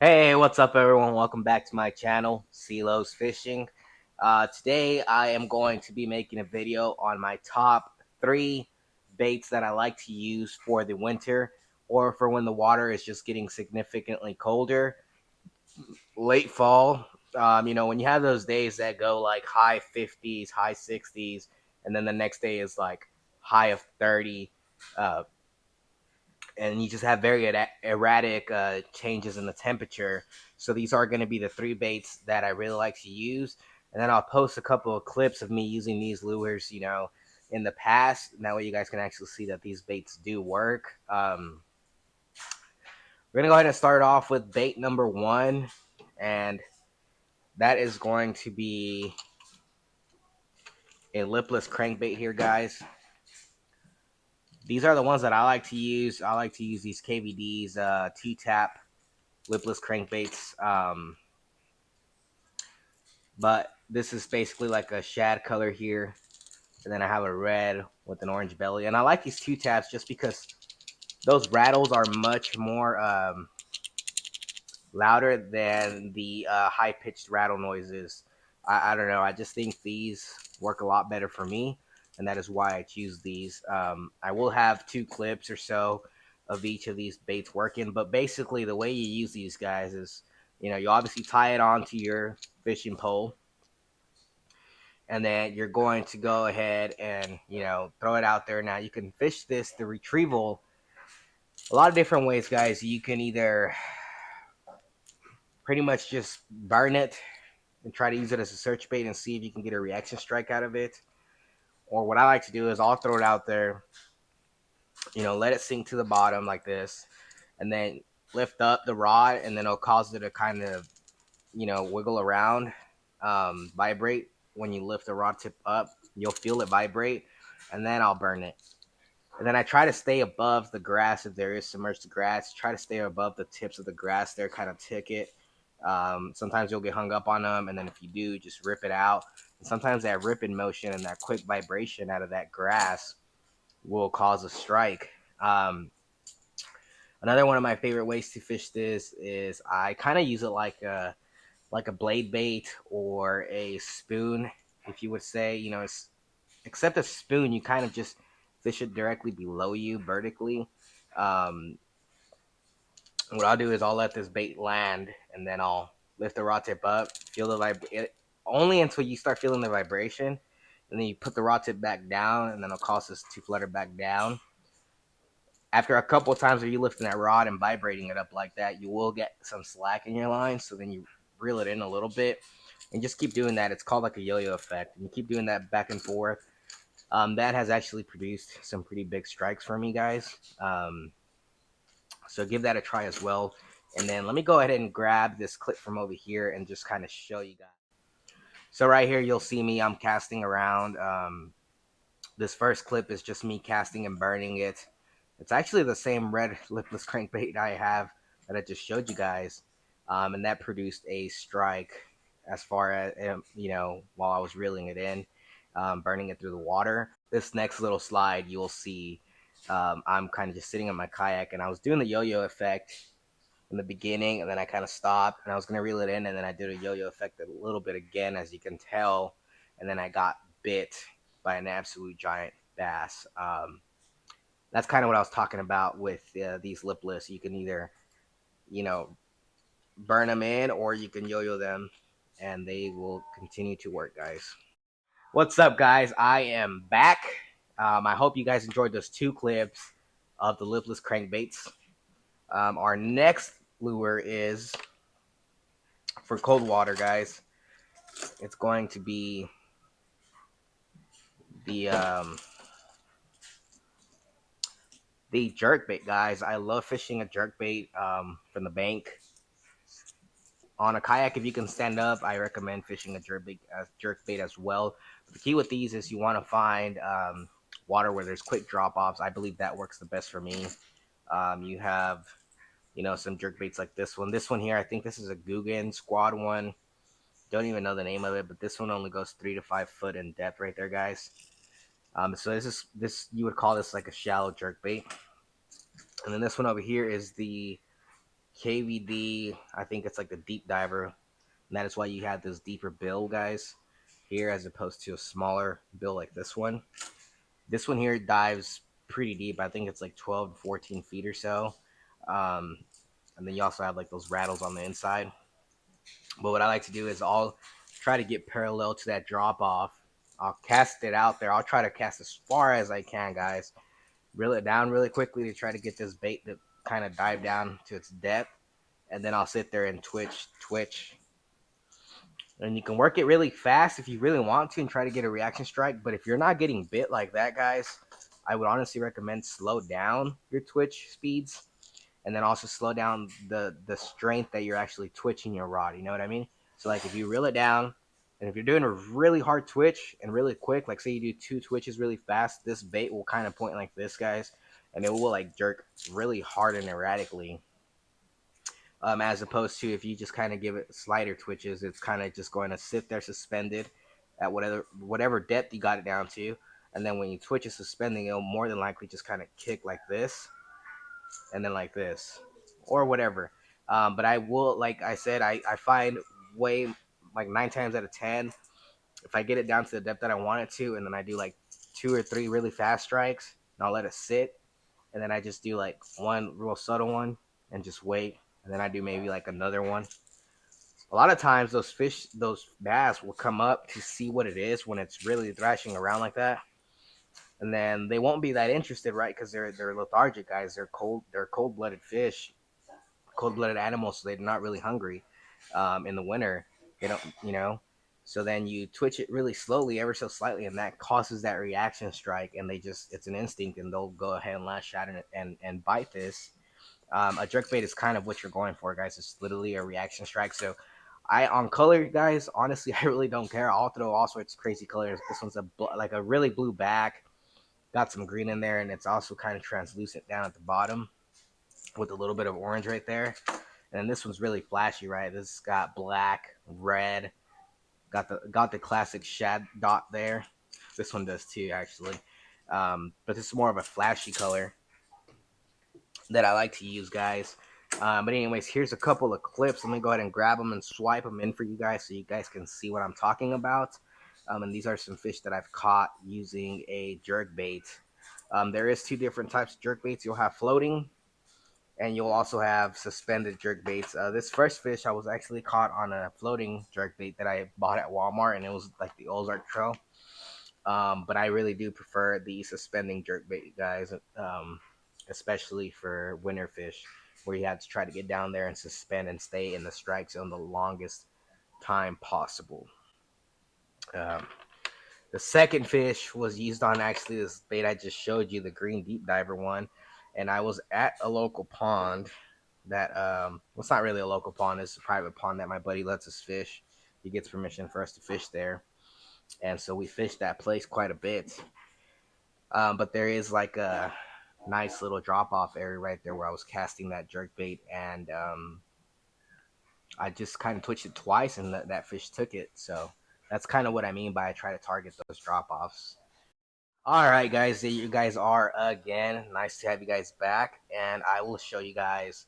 Hey, what's up, everyone? Welcome back to my channel, CeeLo's Fishing. Today, I am going to be making a video on my top 3 baits that I like to use for the winter or for when the water is just getting significantly colder. Late fall, when you have those days that go like high 50s, high 60s, and then the next day is like high of 30. Uh, and you just have very erratic changes in the temperature. So these are going to be the 3 baits that I really like to use. And then I'll post a couple of clips of me using these lures, in the past. And that way you guys can actually see that these baits do work. We're going to go ahead and start off with bait number 1. And that is going to be a lipless crankbait here, guys. These are the ones that I like to use. I like to use these KVDs, T-Tap lipless crankbaits. But this is basically like a shad color here. And then I have a red with an orange belly. And I like these 2-taps just because those rattles are much more louder than the high-pitched rattle noises. I don't know. I just think these work a lot better for me. And that is why I choose these. I will have 2 clips or so of each of these baits working. But basically, the way you use these guys is, you obviously tie it onto your fishing pole, and then you're going to go ahead and throw it out there. Now you can fish the retrieval a lot of different ways, guys. You can either pretty much just burn it and try to use it as a search bait and see if you can get a reaction strike out of it, or what I like to do is I'll throw it out there, let it sink to the bottom like this, and then lift up the rod, and then it'll cause it to kind of wiggle around, vibrate. When you lift the rod tip up, you'll feel it vibrate, and then I'll burn it. And then I try to stay above the grass if there is submerged grass. Try to stay above the tips of the grass there, kind of tick it. Sometimes you'll get hung up on them, and then if you do, just rip it out. And sometimes that ripping motion and that quick vibration out of that grass will cause a strike. Another one of my favorite ways to fish this is I kind of use it like a blade bait or a spoon, if you would say. Except a spoon, you kind of just fish it directly below you vertically. Um, what I'll do is I'll let this bait land, and then I'll lift the rod tip up, feel the only until you start feeling the vibration, and then you put the rod tip back down, and then it'll cause this to flutter back down. After a couple of times of you lifting that rod and vibrating it up like that, you will get some slack in your line. So then you reel it in a little bit, and just keep doing that. It's called like a yo-yo effect, and you keep doing that back and forth. That has actually produced some pretty big strikes for me, guys. So give that a try as well. And then let me go ahead and grab this clip from over here and just kind of show you guys. So right here, you'll see me. I'm casting around. This first clip is just me casting and burning it. It's actually the same red lipless crankbait I have that I just showed you guys. And that produced a strike as far as, while I was reeling it in, burning it through the water. This next little slide, you'll see I'm kind of just sitting in my kayak, and I was doing the yo-yo effect in the beginning, and then I kind of stopped, and I was going to reel it in, and then I did a yo-yo effect a little bit again, as you can tell, and then I got bit by an absolute giant bass. That's kind of what I was talking about with these lipless. You can either, you know, burn them in, or you can yo-yo them, and they will continue to work, guys. What's up, guys? I am back. I hope you guys enjoyed those 2 clips of the lipless crankbaits. Our next lure is for cold water, guys. It's going to be the the jerkbait, guys. I love fishing a jerkbait from the bank. On a kayak, if you can stand up, I recommend fishing a jerkbait as well. But the key with these is you want to find water where there's quick drop-offs. I believe that works the best for me. You have, some jerkbaits like this one. This one here, I think this is a Guggen Squad one. Don't even know the name of it, but this one only goes 3 to 5 foot in depth right there, guys. So this you would call this like a shallow jerkbait. And then this one over here is the KVD, I think it's like the deep diver, and that is why you have this deeper bill, guys, here as opposed to a smaller bill like this one. This one here dives pretty deep. I think it's like 12 to 14 feet or so. Um, and then you also have like those rattles on the inside. But what I like to do is I'll try to get parallel to that drop off. I'll cast it out there. I'll try to cast as far as I can, guys. Reel it down really quickly to try to get this bait to kind of dive down to its depth. And then I'll sit there and twitch. And you can work it really fast if you really want to and try to get a reaction strike. But if you're not getting bit like that, guys, I would honestly recommend slow down your twitch speeds, and then also slow down the strength that you're actually twitching your rod. You know what I mean? So like if you reel it down, and if you're doing a really hard twitch and really quick, like say you do 2 twitches really fast, this bait will kind of point like this, guys, and it will like jerk really hard and erratically. As opposed to if you just kind of give it slighter twitches, it's kind of just going to sit there suspended at whatever depth you got it down to, and then when you twitch it suspending, it'll more than likely just kind of kick like this, and then like this, or whatever. But I will, like I said, I find way like 9 times out of 10, if I get it down to the depth that I want it to, and then I do like 2 or 3 really fast strikes, and I'll let it sit, and then I just do like one real subtle one and just wait, and then I do maybe like another one. A lot of times those fish, those bass will come up to see what it is when it's really thrashing around like that, and then they won't be that interested, right? Because they're lethargic, guys. They're cold blooded fish, cold blooded animals, so they're not really hungry in the winter. They don't, you know. So then you twitch it really slowly, ever so slightly, and that causes that reaction strike, and it's an instinct, and they'll go ahead and lash out and bite this. A jerkbait is kind of what you're going for, guys. It's literally a reaction strike. So I on color, guys. Honestly, I really don't care. I'll throw all sorts of crazy colors. This one's like a really blue back, got some green in there, and it's also kind of translucent down at the bottom with a little bit of orange right there. And then this one's really flashy, right? This got black, red, got the classic shad dot there. This one does too, actually. But this is more of a flashy color that I like to use, guys. But anyways, here's a couple of clips. Let me go ahead and grab them and swipe them in for you guys so you guys can see what I'm talking about. And these are some fish that I've caught using a jerk bait. There is 2 different types of jerk baits. You'll have floating, and you'll also have suspended jerk baits. This first fish I was actually caught on a floating jerk bait that I bought at Walmart, and it was like the Ozark Trail. But I really do prefer the suspending jerk bait, guys, especially for winter fish, where you have to try to get down there and suspend and stay in the strike zone the longest time possible. Um, the second fish was used on actually this bait I just showed you, the green deep diver one, and I was at a local pond that well, it's not really a local pond, it's a private pond that my buddy lets us fish. He gets permission for us to fish there, and so we fished that place quite a bit. But there is like a nice little drop off area right there where I was casting that jerk bait, and I just kind of twitched it twice, and that fish took it. So that's kind of what I mean by I try to target those drop offs. All right, guys, there you guys are again. Nice to have you guys back, and I will show you guys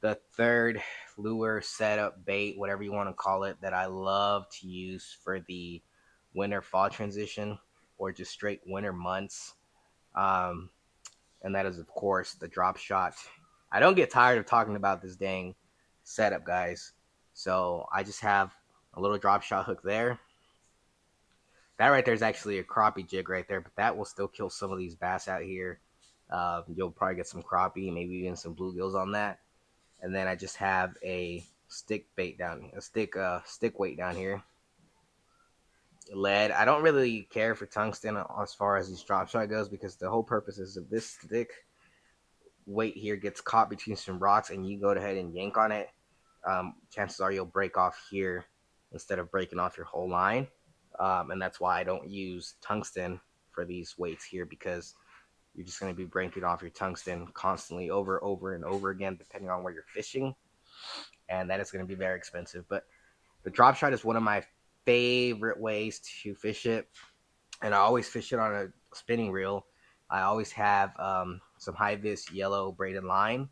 the third lure setup bait, whatever you want to call it, that I love to use for the winter fall transition or just straight winter months. Um, and that is, of course, the drop shot. I don't get tired of talking about this dang setup, guys. So I just have a little drop shot hook there. That right there is actually a crappie jig right there, but that will still kill some of these bass out here. You'll probably get some crappie, maybe even some bluegills on that. And then I just have a stick bait down, stick weight down here. Lead. I don't really care for tungsten as far as these drop shot goes, because the whole purpose is if this stick weight here gets caught between some rocks and you go ahead and yank on it, chances are you'll break off here instead of breaking off your whole line. And that's why I don't use tungsten for these weights here, because you're just going to be breaking off your tungsten constantly over and over again, depending on where you're fishing. And that is going to be very expensive. But the drop shot is one of my favorite ways to fish it. And I always fish it on a spinning reel. I always have some high vis yellow braided line.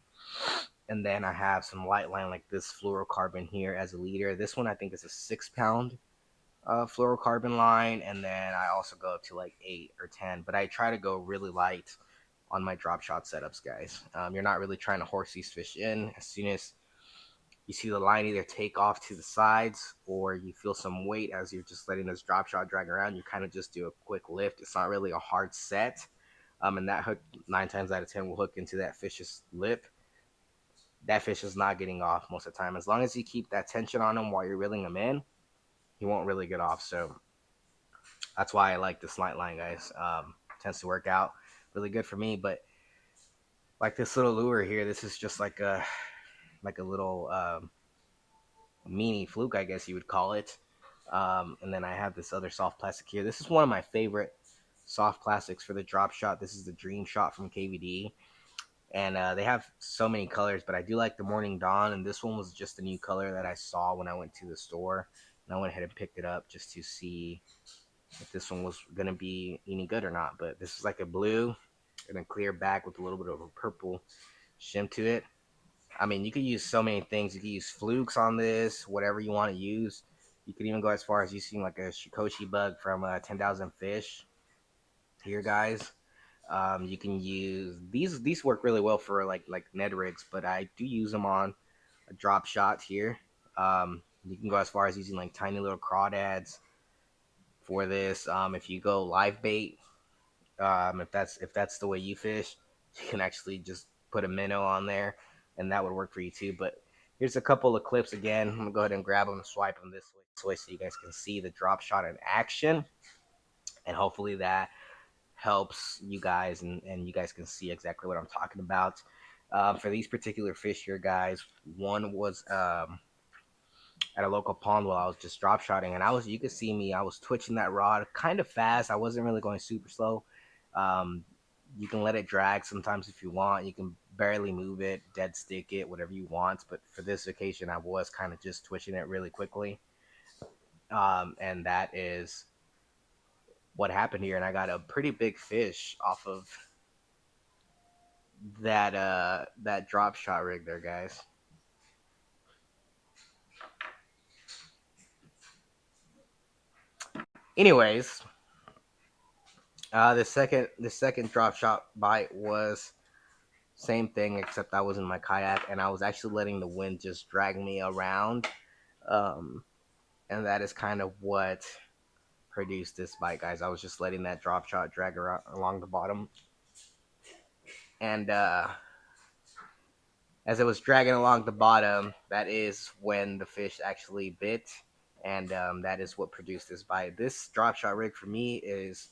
And then I have some light line like this fluorocarbon here as a leader. This one I think is a 6 pound fluorocarbon line, and then I also go up to like 8 or 10. But I try to go really light on my drop shot setups, guys. You're not really trying to horse these fish in. As soon as you see the line either take off to the sides or you feel some weight as you're just letting this drop shot drag around, you kind of just do a quick lift. It's not really a hard set. And that hook 9 times out of 10 will hook into that fish's lip. That fish is not getting off most of the time. As long as you keep that tension on him while you're reeling him in, he won't really get off. So that's why I like this light line, guys. Tends to work out really good for me. But like this little lure here, this is just like a little mini fluke, I guess you would call it. And then I have this other soft plastic here. This is one of my favorite soft plastics for the drop shot. This is the Dream Shot from KVD. And they have so many colors, but I do like the Morning Dawn. And this one was just a new color that I saw when I went to the store. And I went ahead and picked it up just to see if this one was going to be any good or not. But this is like a blue and a clear back with a little bit of a purple shim to it. I mean, you could use so many things. You could use flukes on this, whatever you want to use. You could even go as far as using like a Shikoshi bug from 10,000 Fish here, guys. You can use these. These work really well for like Ned rigs, but I do use them on a drop shot here. You can go as far as using like tiny little crawdads for this. If you go live bait, if that's the way you fish, you can actually just put a minnow on there, and that would work for you too. But here's a couple of clips again. I'm gonna go ahead and grab them and swipe them this way so you guys can see the drop shot in action, and hopefully that helps you guys and you guys can see exactly what I'm talking about. For these particular fish here, guys, one was at a local pond while I was just drop shotting, and you could see me, I was twitching that rod kind of fast. I wasn't really going super slow. Um, you can let it drag sometimes if you want. You can barely move it, dead stick it, whatever you want. But for this occasion, I was kind of just twitching it really quickly. And that is what happened here. And I got a pretty big fish off of that drop shot rig there, guys. Anyways, the second drop shot bite was same thing, except I was in my kayak and I was actually letting the wind just drag me around. Um, and that is kind of what produced this bite, guys. I was just letting that drop shot drag around along the bottom. And as it was dragging along the bottom, that is when the fish actually bit. And that is what produced this bite. This drop shot rig for me is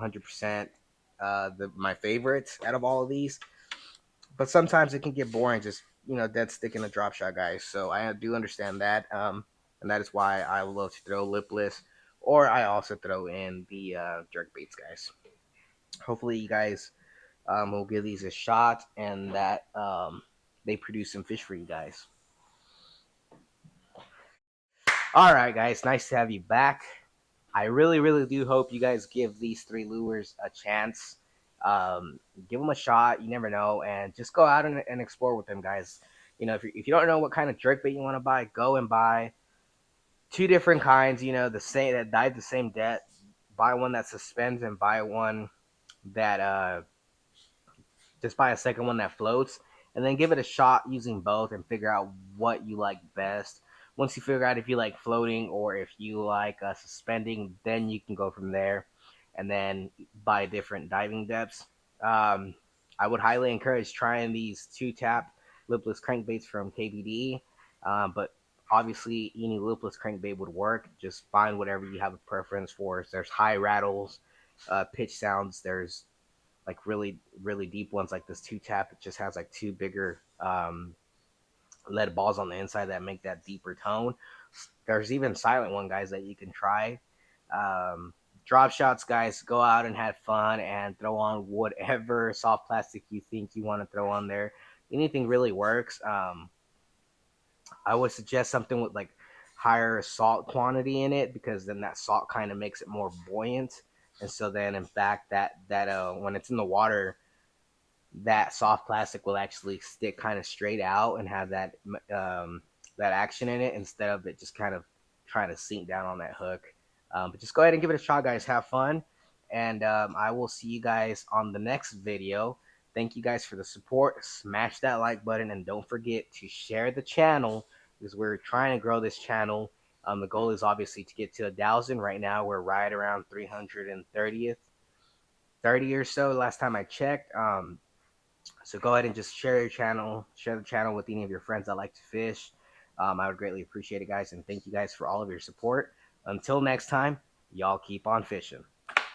100% my favorite out of all of these. But sometimes it can get boring just dead sticking a drop shot, guys. So I do understand that, and that is why I love to throw lipless, or I also throw in the jerk baits, guys. Hopefully you guys will give these a shot and that they produce some fish for you guys. All right, guys, nice to have you back. I really, really do hope you guys give these three lures a chance. Um, give them a shot. You never know, and just go out and explore with them, guys. If you don't know what kind of jerk bait you want to buy, go and buy two different kinds. The same that dive the same depth. Buy one that suspends and buy one that just buy a second one that floats, and then give it a shot using both and figure out what you like best. Once you figure out if you like floating or if you like suspending, then you can go from there and then buy different diving depths. um, I would highly encourage trying these two tap lipless crankbaits from KBD, but obviously any lipless crankbait would work. Just find whatever you have a preference for. There's high rattles, pitch sounds. There's like really really deep ones like this two tap. It just has like two bigger lead balls on the inside that make that deeper tone. There's even silent one, guys, that you can try. um, Drop shots, guys, go out and have fun and throw on whatever soft plastic you think you want to throw on there. Anything really works. I would suggest something with like higher salt quantity in it, because then that salt kind of makes it more buoyant. And so then in fact that when it's in the water, that soft plastic will actually stick kind of straight out and have that action in it, instead of it just kind of trying to sink down on that hook. But just go ahead and give it a shot, guys. Have fun, and I will see you guys on the next video. Thank you guys for the support. Smash that like button, and don't forget to share the channel, because we're trying to grow this channel. The goal is obviously to get to 1,000. Right now, we're right around 330 or so. Last time I checked. So go ahead and just share the channel with any of your friends that like to fish. I would greatly appreciate it, guys, and thank you guys for all of your support. Until next time, y'all keep on fishing.